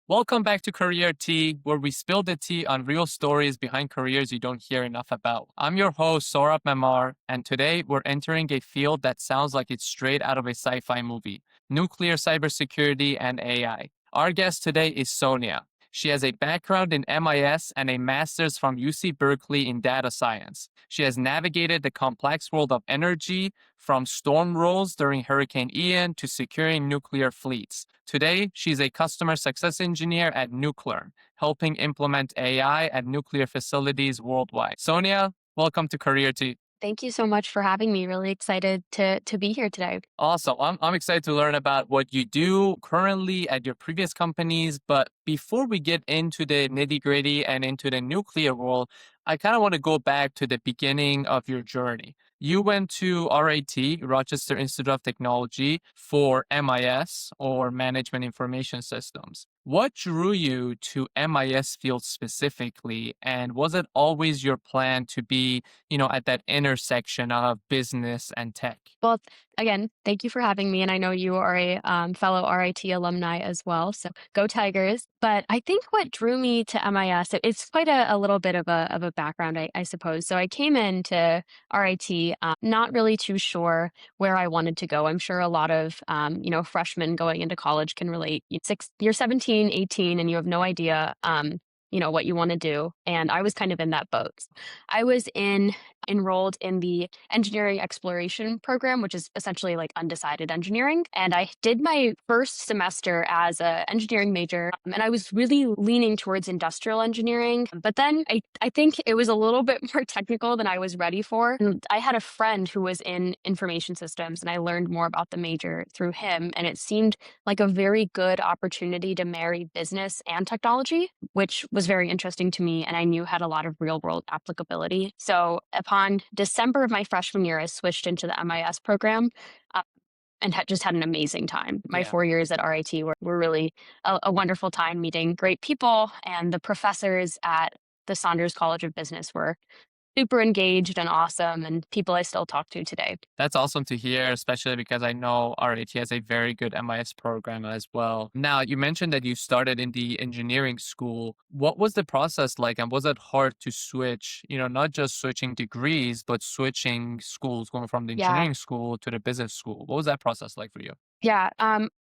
Welcome back to Career Tea, where we spill the tea on real stories behind careers you don't hear enough about. I'm your host, Saurabh Memar, and today we're entering a field that sounds like it's straight out of a sci-fi movie, nuclear cybersecurity and AI. Our guest today is Sonia. She has a background in MIS and a master's from UC Berkeley in data science. She has navigated the complex world of energy, from storm rolls during Hurricane Ian to securing nuclear fleets. Today, she's a customer success engineer at Nuclearn, helping implement AI at nuclear facilities worldwide. Sonia, welcome to Career Tea. Thank you so much for having me. Really excited to be here today. Awesome. I'm excited to learn about what you do currently at your previous companies. But before we get into the nitty gritty and into the nuclear world, I kind of want to go back to the beginning of your journey. You went to RIT, Rochester Institute of Technology, for MIS or Management Information Systems. What drew you to MIS field specifically? And was it always your plan to be, at that intersection of business and tech? Well, again, thank you for having me. And I know you are a fellow RIT alumni as well. So go Tigers. But I think what drew me to MIS, it's quite a little bit of a background, I suppose. So I came into RIT not really too sure where I wanted to go. I'm sure a lot of, freshmen going into college can relate. You're 17, 18, and you have no idea. What you want to do. And I was kind of in that boat. I was enrolled in the engineering exploration program, which is essentially like undecided engineering. And I did my first semester as an engineering major, and I was really leaning towards industrial engineering. But then I think it was a little bit more technical than I was ready for. And I had a friend who was in information systems, and I learned more about the major through him. And it seemed like a very good opportunity to marry business and technology, which was very interesting to me, and I knew had a lot of real world applicability. So upon December of my freshman year, I switched into the MIS program uh, and just had an amazing time. My Yeah. 4 years at RIT were really a wonderful time meeting great people, and the professors at the Saunders College of Business were super engaged and awesome, and people I still talk to today. That's awesome to hear, especially because I know RIT has a very good MIS program as well. Now, you mentioned that you started in the engineering school. What was the process like? And was it hard to switch, not just switching degrees, but switching schools, going from the Yeah. engineering school to the business school? What was that process like for you? Yeah,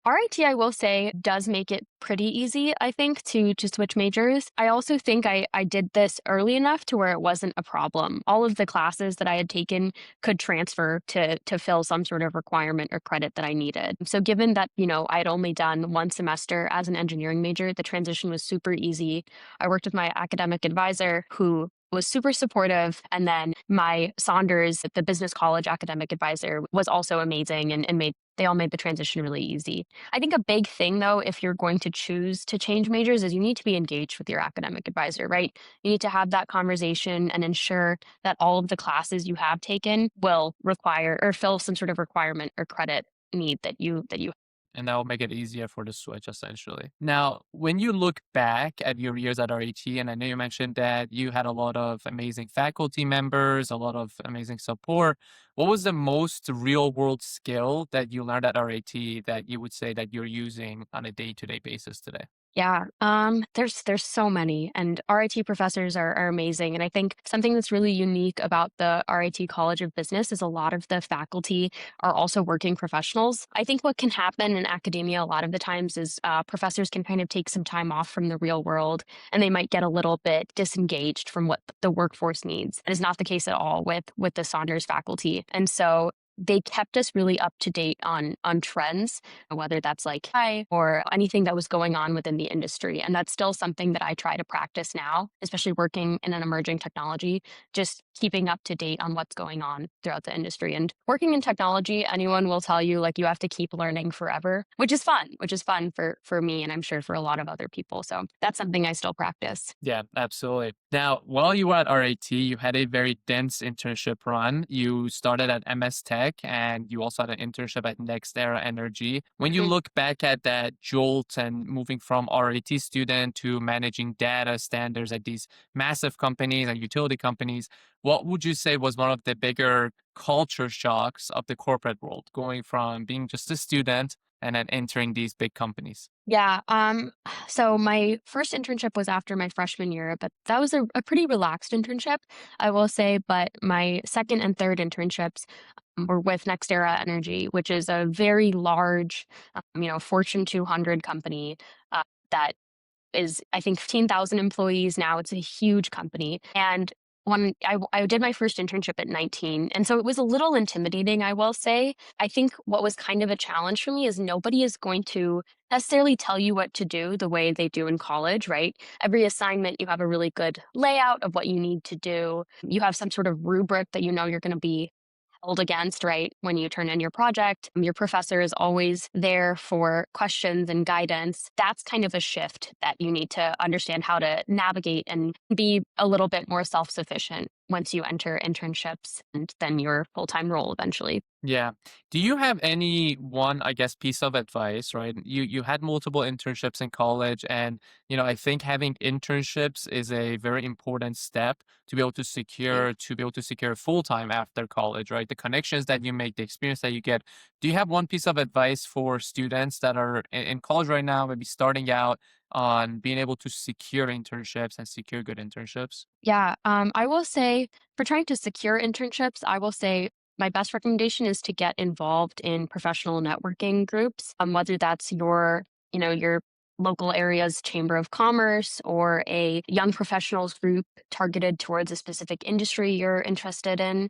RIT, I will say, does make it pretty easy, I think, to switch majors. I also think I did this early enough to where it wasn't a problem. All of the classes that I had taken could transfer to fill some sort of requirement or credit that I needed. So given that, I'd only done one semester as an engineering major, the transition was super easy. I worked with my academic advisor who was super supportive. And then my Saunders, the business college academic advisor, was also amazing and they all made the transition really easy. I think a big thing, though, if you're going to choose to change majors, is you need to be engaged with your academic advisor, right? You need to have that conversation and ensure that all of the classes you have taken will require or fill some sort of requirement or credit need that you. And that will make it easier for the switch, essentially. Now, when you look back at your years at RIT, and I know you mentioned that you had a lot of amazing faculty members, a lot of amazing support. What was the most real world skill that you learned at RIT that you would say that you're using on a day-to-day basis today? Yeah, there's so many, and RIT professors are amazing. And I think something that's really unique about the RIT College of Business is a lot of the faculty are also working professionals. I think what can happen in academia a lot of the times is professors can kind of take some time off from the real world, and they might get a little bit disengaged from what the workforce needs. That is not the case at all with the Saunders faculty, and so they kept us really up to date on trends, whether that's like AI or anything that was going on within the industry. And that's still something that I try to practice now, especially working in an emerging technology, just keeping up to date on what's going on throughout the industry. And working in technology, anyone will tell you like you have to keep learning forever, which is fun for me and I'm sure for a lot of other people. So that's something I still practice. Yeah, absolutely. Now, while you were at RIT, you had a very dense internship run. You started at MS Tech and you also had an internship at NextEra Energy. When you Mhm. look back at that jolt and moving from RIT student to managing data standards at these massive companies and utility companies, what would you say was one of the bigger culture shocks of the corporate world, going from being just a student and then entering these big companies? Yeah, so my first internship was after my freshman year, but that was a pretty relaxed internship, I will say. But my second and third internships were with NextEra Energy, which is a very large, Fortune 200 company that is, I think, 15,000 employees now. It's a huge company. And when I did my first internship at 19, and so it was a little intimidating, I will say. I think what was kind of a challenge for me is nobody is going to necessarily tell you what to do the way they do in college, right? Every assignment, you have a really good layout of what you need to do. You have some sort of rubric that you know you're going to be held against, right? When you turn in your project, your professor is always there for questions and guidance. That's kind of a shift that you need to understand how to navigate and be a little bit more self sufficient once you enter internships and then your full time role eventually. Yeah. Do you have any one, I guess, piece of advice, right? You had multiple internships in college, and I think having internships is a very important step to be able to secure full time after college, right? The connections that you make, the experience that you get. Do you have one piece of advice for students that are in college right now, maybe starting out on being able to secure internships and secure good internships? Yeah, I will say for trying to secure internships, I will say my best recommendation is to get involved in professional networking groups, whether that's your local area's chamber of commerce or a young professionals group targeted towards a specific industry you're interested in,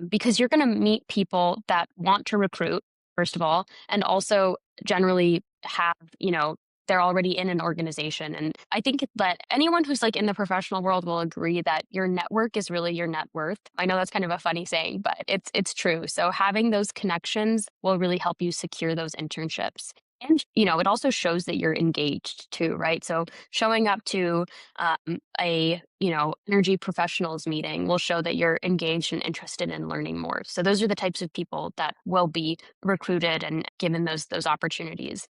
because you're going to meet people that want to recruit, first of all, and also generally have, they're already in an organization. And I think that anyone who's like in the professional world will agree that your network is really your net worth. I know that's kind of a funny saying, but it's true. So having those connections will really help you secure those internships. And it also shows that you're engaged too, right? So showing up to a energy professionals meeting will show that you're engaged and interested in learning more. So those are the types of people that will be recruited and given those opportunities.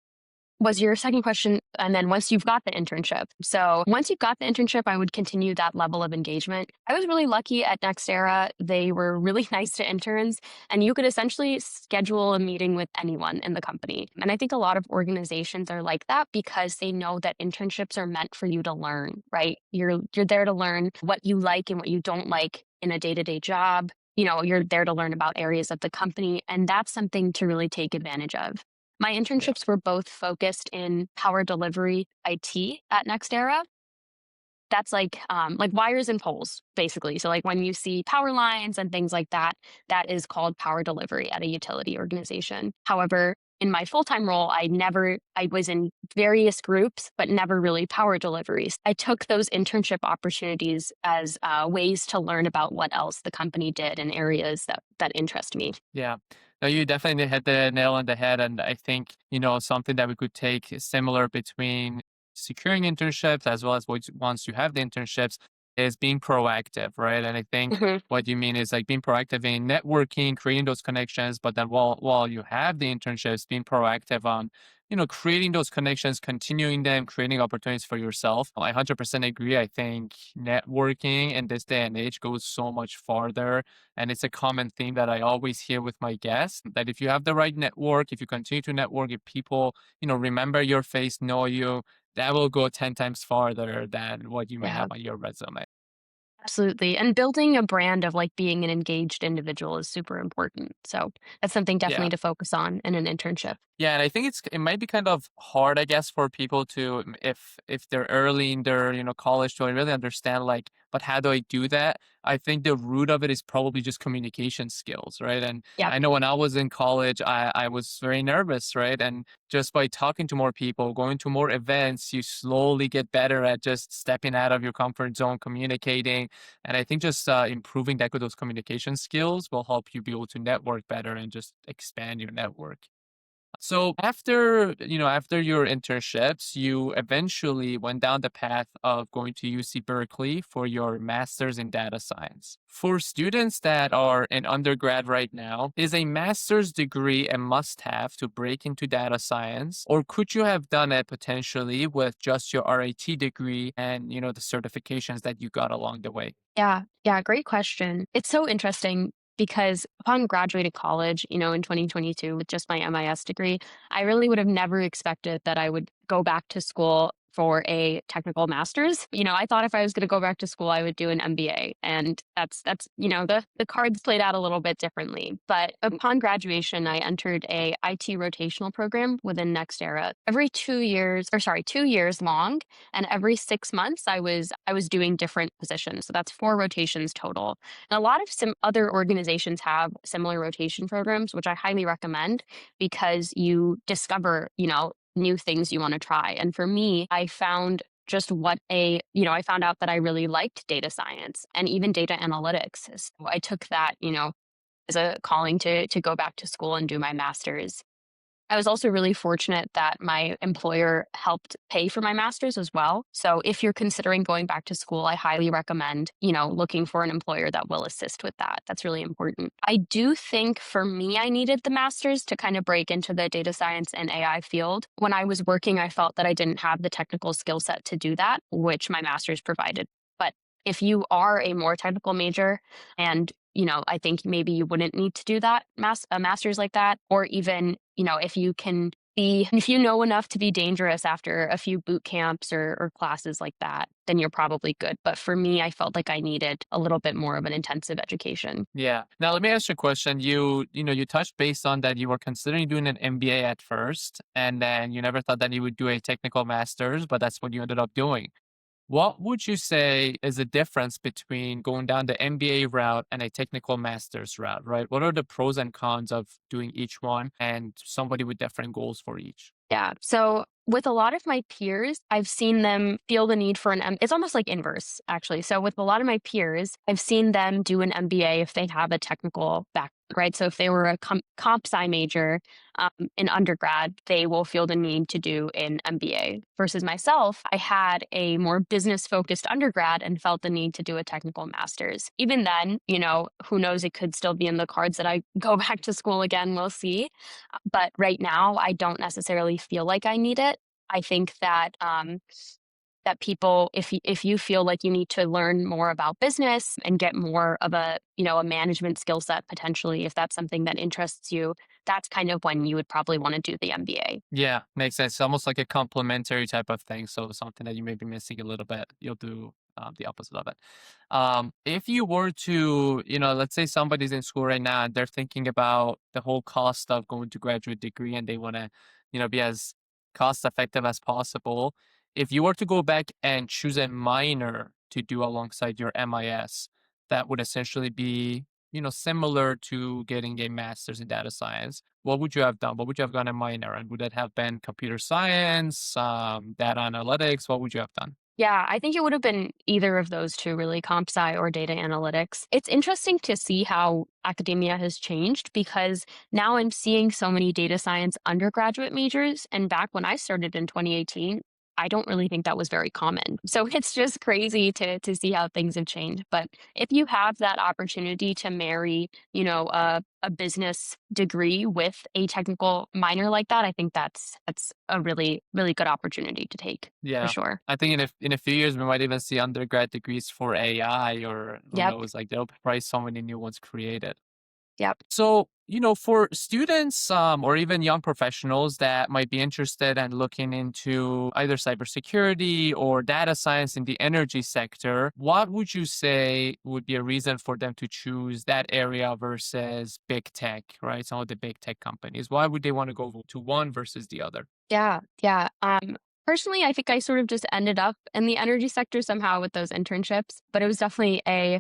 Was your second question, and then once you've got the internship. So once you've got the internship, I would continue that level of engagement. I was really lucky at NextEra. They were really nice to interns, and you could essentially schedule a meeting with anyone in the company. And I think a lot of organizations are like that because they know that internships are meant for you to learn, right? You're there to learn what you like and what you don't like in a day-to-day job. You're there to learn about areas of the company, and that's something to really take advantage of. My Yeah. internships were both focused in power delivery IT at NextEra. That's like wires and poles, basically. So like when you see power lines and things like that, that is called power delivery at a utility organization. However, in my full-time role, I was in various groups, but never really power deliveries. I took those internship opportunities as ways to learn about what else the company did in areas that interest me. Yeah. No, you definitely hit the nail on the head. And I think, something that we could take is similar between securing internships as well as once you have the internships is being proactive, right? And I think Mhm. what you mean is like being proactive in networking, creating those connections, but then while you have the internships, being proactive on, creating those connections, continuing them, creating opportunities for yourself. I 100% agree. I think networking in this day and age goes so much farther, and it's a common theme that I always hear with my guests that if you have the right network, if you continue to network, if people, remember your face, know you, that will go 10 times farther than what you may Yeah. have on your resume. Absolutely, and building a brand of, like, being an engaged individual is super important, so that's something definitely Yeah. to focus on in an internship. Yeah, and I think it might be kind of hard, I guess, for people to if they're early in their college to really understand like, but how do I do that? I think the root of it is probably just communication skills, right? And Yep, I know when I was in college, I was very nervous, right? And just by talking to more people, going to more events, you slowly get better at just stepping out of your comfort zone, communicating, and I think just improving those communication skills will help you be able to network better and just expand your network. So after your internships, you eventually went down the path of going to UC Berkeley for your master's in data science. For students that are in undergrad right now, is a master's degree a must-have to break into data science, or could you have done it potentially with just your RIT degree and the certifications that you got along the way? yeah, great question. It's so interesting. because upon graduating college, in 2022 with just my MIS degree, I really would have never expected that I would go back to school for a technical master's. I thought if I was going to go back to school, I would do an MBA, and that's the cards played out a little bit differently. But upon graduation, I entered a IT rotational program within NextEra. Every 2 years, or sorry, 2 years long, and every 6 months, I was doing different positions. So that's 4 rotations total. And a lot of some other organizations have similar rotation programs, which I highly recommend because you discover, new things you want to try. And for me, I found just I found out that I really liked data science and even data analytics. So I took that, as a calling to go back to school and do my master's. I was also really fortunate that my employer helped pay for my master's as well. So if you're considering going back to school, I highly recommend, looking for an employer that will assist with that. That's really important. I do think for me, I needed the master's to kind of break into the data science and AI field. When I was working, I felt that I didn't have the technical skill set to do that, which my master's provided. But if you are a more technical major and I think maybe you wouldn't need to do that a master's like that, or even, if you know enough to be dangerous after a few boot camps or classes like that, then you're probably good. But for me, I felt like I needed a little bit more of an intensive education. Yeah. Now let me ask you a question. You touched base on that you were considering doing an MBA at first, and then you never thought that you would do a technical master's, but that's what you ended up doing. What would you say is the difference between going down the MBA route and a technical master's route, right? What are the pros and cons of doing each one and somebody with different goals for each? Yeah. So with a lot of my peers, I've seen them feel the need for it's almost like inverse, actually. So with a lot of my peers, I've seen them do an MBA if they have a technical background, right? So if they were a comp sci major in undergrad, they will feel the need to do an MBA. Versus myself, I had a more business focused undergrad and felt the need to do a technical master's. Even then, who knows, it could still be in the cards that I go back to school again. We'll see. But right now, I don't necessarily feel like I need it. I think that that people, if you feel like you need to learn more about business and get more of a management skill set potentially, if that's something that interests you, that's kind of when you would probably want to do the MBA. Yeah, makes sense. It's almost like a complementary type of thing. So something that you may be missing a little bit, you'll do the opposite of it. If you were to, let's say somebody's in school right now and they're thinking about the whole cost of going to graduate degree and they want to, be as cost effective as possible. If you were to go back and choose a minor to do alongside your MIS, that would essentially be, similar to getting a master's in data science. What would you have done? What would you have gone a minor? And would that have been computer science, data analytics? What would you have done? Yeah, I think it would have been either of those two, really, comp sci or data analytics. It's interesting to see how academia has changed because now I'm seeing so many data science undergraduate majors. And back when I started in 2018, I don't really think that was very common. So it's just crazy to see how things have changed. But if you have that opportunity to marry, a business degree with a technical minor like that, I think that's a really, really good opportunity to take for Yeah. sure. I think in a few years we might even see undergrad degrees for AI or who Yep. knows, like there'll be probably so many new ones created. Yep. So, for students or even young professionals that might be interested and looking into either cybersecurity or data science in the energy sector, what would you say would be a reason for them to choose that area versus big tech, right? Some of the big tech companies. Why would they want to go to one versus the other? Yeah. Yeah. Personally, I think I sort of just ended up in the energy sector somehow with those internships, but it was definitely uh,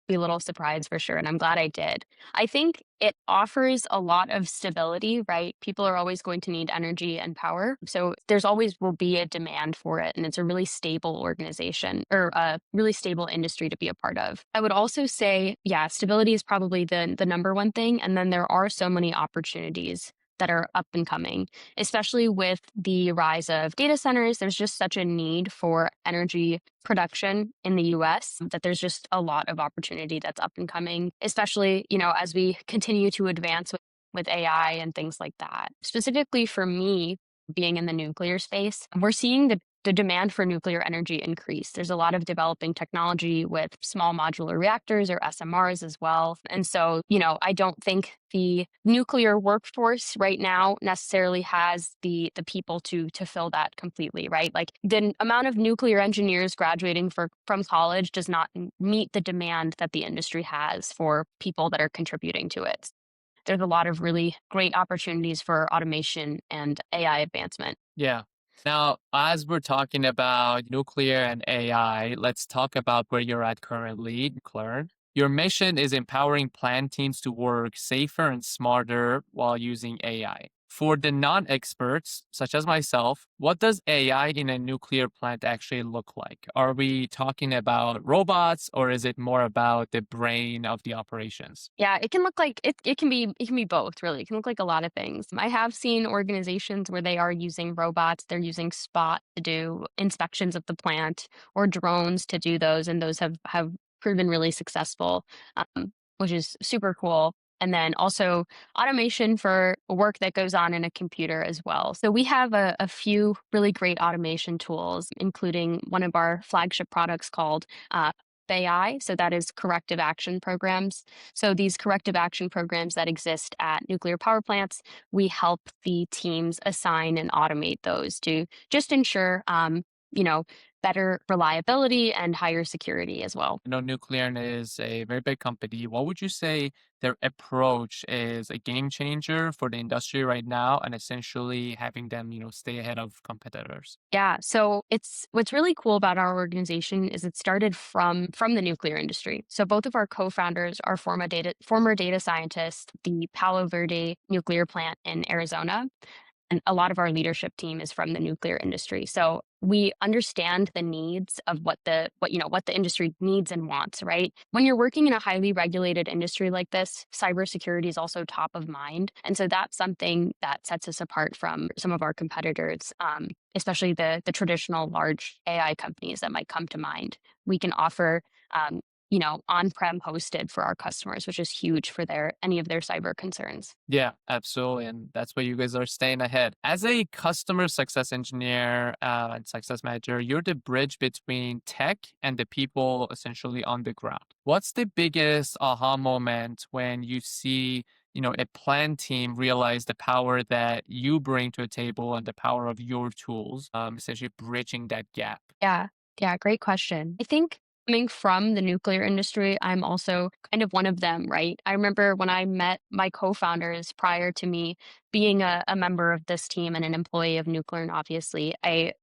a little surprise for sure. And I'm glad I did. I think it offers a lot of stability, right? People are always going to need energy and power. So there's always will be a demand for it. And it's a really stable organization or a really stable industry to be a part of. I would also say, yeah, stability is probably the number one thing. And then there are so many opportunities that are up and coming, especially with the rise of data centers. There's just such a need for energy production in the US that there's just a lot of opportunity that's up and coming, especially, as we continue to advance with AI and things like that. Specifically for me, being in the nuclear space, we're seeing the the demand for nuclear energy increase. There's a lot of developing technology with small modular reactors or SMRs as well. And so, I don't think the nuclear workforce right now necessarily has the people to fill that completely, right? Like the amount of nuclear engineers graduating from college does not meet the demand that the industry has for people that are contributing to it. There's a lot of really great opportunities for automation and AI advancement. Yeah. Now, as we're talking about nuclear and AI, let's talk about where you're at currently, Nuclearn. Your mission is empowering plant teams to work safer and smarter while using AI. For the non experts, such as myself, what does AI in a nuclear plant actually look like? Are we talking about robots or is it more about the brain of the operations? Yeah, it can look like it can be both, really. It can look like a lot of things. I have seen organizations where they are using robots, they're using Spot to do inspections of the plant or drones to do those, and those have proven really successful, which is super cool. And then also automation for work that goes on in a computer as well. So we have a few really great automation tools, including one of our flagship products called AI. So that is corrective action programs. So these corrective action programs that exist at nuclear power plants, we help the teams assign and automate those to just ensure, you know, better reliability and higher security as well. I know Nuclear is a very big company. What would you say their approach is a game changer for the industry right now and essentially having them, stay ahead of competitors? Yeah, so it's what's really cool about our organization is it started from the nuclear industry. So both of our co-founders are former data scientists, the Palo Verde nuclear plant in Arizona, and a lot of our leadership team is from the nuclear industry. So we understand the needs of what the industry needs and wants, right? When you're working in a highly regulated industry like this, cybersecurity is also top of mind. And so that's something that sets us apart from some of our competitors, especially the traditional large AI companies that might come to mind. We can offer on-prem hosted for our customers, which is huge for any of their cyber concerns. Yeah, absolutely. And that's where you guys are staying ahead. As a customer success engineer and success manager, you're the bridge between tech and the people essentially on the ground. What's the biggest aha moment when you see, a plan team realize the power that you bring to a table and the power of your tools, essentially bridging that gap? Yeah. Yeah. Great question. I think coming from the nuclear industry, I'm also kind of one of them, right? I remember when I met my co founders prior to me being a member of this team and an employee of Nuclear, obviously, I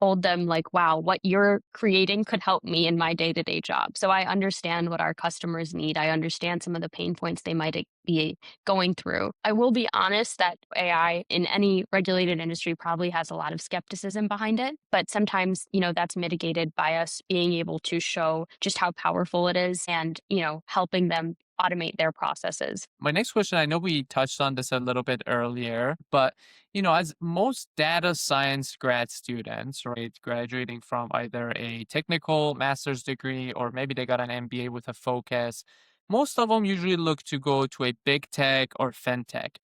told them like, wow, what you're creating could help me in my day-to-day job. So I understand what our customers need. I understand some of the pain points they might be going through. I will be honest that AI in any regulated industry probably has a lot of skepticism behind it, but sometimes, that's mitigated by us being able to show just how powerful it is and, helping them automate their processes. My next question, I know we touched on this a little bit earlier, but as most data science grad students, right, graduating from either a technical master's degree or maybe they got an MBA with a focus, most of them usually look to go to a big tech or fintech.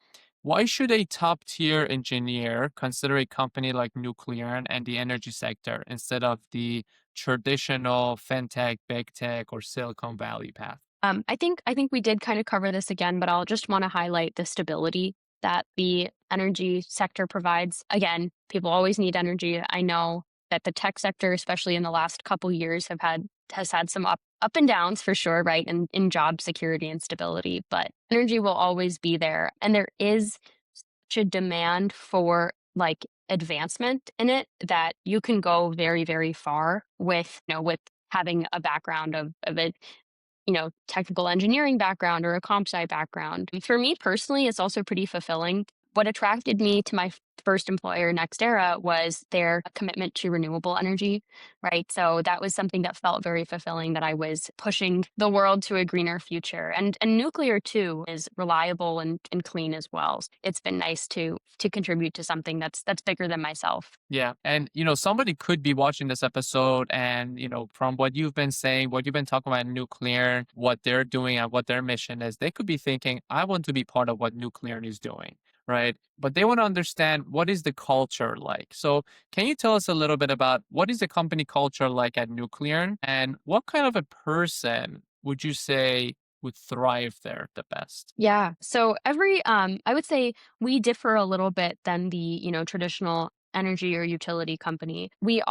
Why should a top tier engineer consider a company like Nuclear and the energy sector instead of the traditional fintech, big tech, or Silicon Valley path? I think we did kind of cover this again, but I'll just want to highlight the stability that the energy sector provides. Again, people always need energy. I know that the tech sector, especially in the last couple years, has had some up and downs for sure, right? And in job security and stability, but energy will always be there. And there is such a demand for like advancement in it that you can go very, very far with having a background of it, technical engineering background or a comp sci background. For me personally, it's also pretty fulfilling. What attracted me to my first employer, NextEra, was their commitment to renewable energy, right? So that was something that felt very fulfilling that I was pushing the world to a greener future. And nuclear too is reliable and clean as well. It's been nice to contribute to something that's bigger than myself. Yeah. And, somebody could be watching this episode and, from what you've been saying, what you've been talking about Nuclear, what they're doing and what their mission is, they could be thinking, I want to be part of what Nuclear is doing, right? But they want to understand what is the culture like. So can you tell us a little bit about what is the company culture like at Nuclearn, and what kind of a person would you say would thrive there the best? Yeah. So every I would say we differ a little bit than the, traditional energy or utility company. We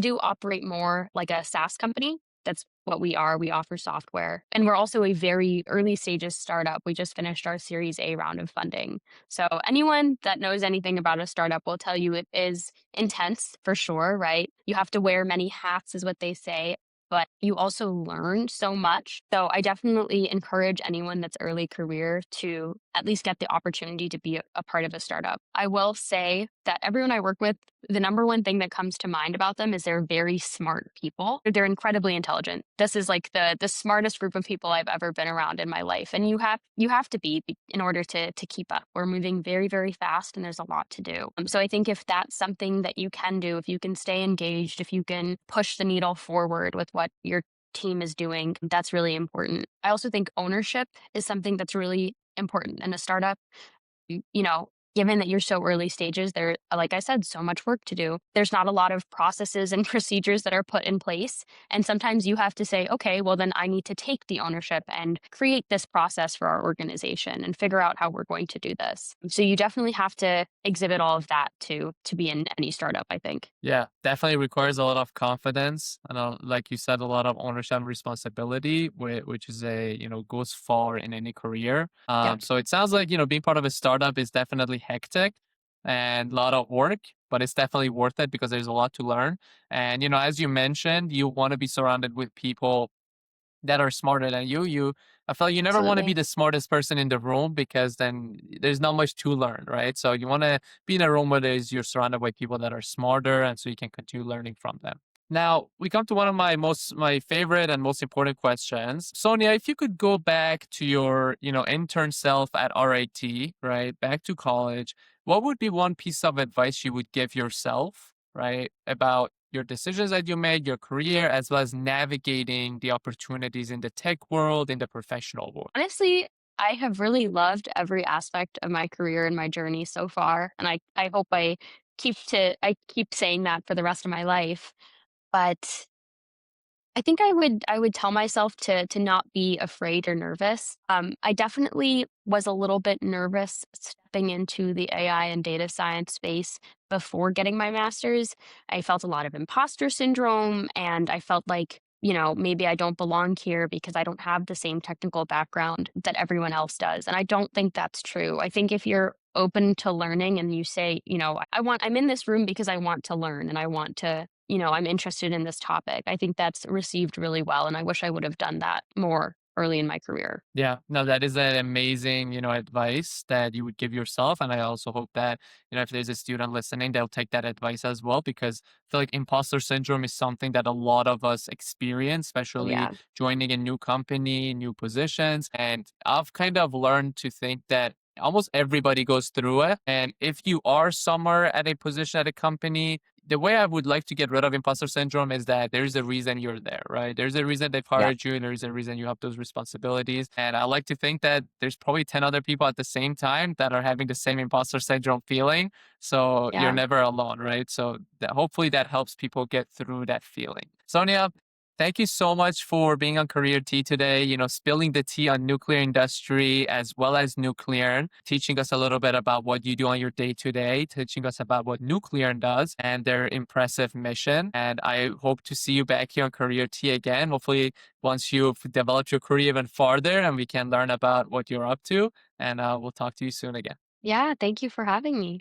do operate more like a SaaS company. That's what we are. We offer software. And we're also a very early stages startup. We just finished our Series A round of funding. So anyone that knows anything about a startup will tell you it is intense for sure, right? You have to wear many hats is what they say, but you also learn so much. So I definitely encourage anyone that's early career to at least get the opportunity to be a part of a startup. I will say that everyone I work with, the number one thing that comes to mind about them is they're very smart people. They're incredibly intelligent. This is like the smartest group of people I've ever been around in my life. And you have to be in order to keep up. We're moving very, very fast and there's a lot to do. So I think if that's something that you can do, if you can stay engaged, if you can push the needle forward with what your team is doing, that's really important. I also think ownership is something that's really important in a startup. Given that you're so early stages, there, like I said, so much work to do. There's not a lot of processes and procedures that are put in place. And sometimes you have to say, okay, well, then I need to take the ownership and create this process for our organization and figure out how we're going to do this. So you definitely have to exhibit all of that to be in any startup, I think. Yeah, definitely requires a lot of confidence and, like you said, a lot of ownership and responsibility, which is goes far in any career. Yep. So it sounds like, being part of a startup is definitely hectic and a lot of work, but it's definitely worth it because there's a lot to learn. And, as you mentioned, you want to be surrounded with people that are smarter than you. I feel like you never want to be Absolutely. the smartest person in the room because then there's not much to learn, right? So you want to be in a room where you're surrounded by people that are smarter, and so you can continue learning from them. Now we come to one of my favorite and most important questions. Sonia, if you could go back to your intern self at RIT, right, back to college, what would be one piece of advice you would give yourself, right, about your decisions that you made, your career, as well as navigating the opportunities in the tech world, in the professional world? Honestly, I have really loved every aspect of my career and my journey so far, and I hope I keep saying that for the rest of my life. But I think I would tell myself to not be afraid or nervous. I definitely was a little bit nervous stepping into the AI and data science space before getting my master's. I felt a lot of imposter syndrome, and I felt like, maybe I don't belong here because I don't have the same technical background that everyone else does. And I don't think that's true. I think if you're open to learning and you say, I'm in this room because I want to learn and I want to, I'm interested in this topic. I think that's received really well. And I wish I would have done that more early in my career. Yeah, no, that is an amazing, advice that you would give yourself. And I also hope that, if there's a student listening, they'll take that advice as well, because I feel like imposter syndrome is something that a lot of us experience, Oh, especially yeah. joining a new company, new positions. And I've kind of learned to think that almost everybody goes through it. And if you are somewhere at a position at a company, the way I would like to get rid of imposter syndrome is that there's a reason you're there, right? There's a reason they've Yeah. hired you, and there's a reason you have those responsibilities. And I like to think that there's probably 10 other people at the same time that are having the same imposter syndrome feeling. So you're Yeah. never alone, right? So hopefully that helps people get through that feeling. Sonia, thank you so much for being on Career Tea today, spilling the tea on nuclear industry as well as Nuclear, teaching us a little bit about what you do on your day to day, teaching us about what Nuclear does and their impressive mission. And I hope to see you back here on Career Tea again, hopefully once you've developed your career even farther and we can learn about what you're up to. And we'll talk to you soon again. Yeah. Thank you for having me.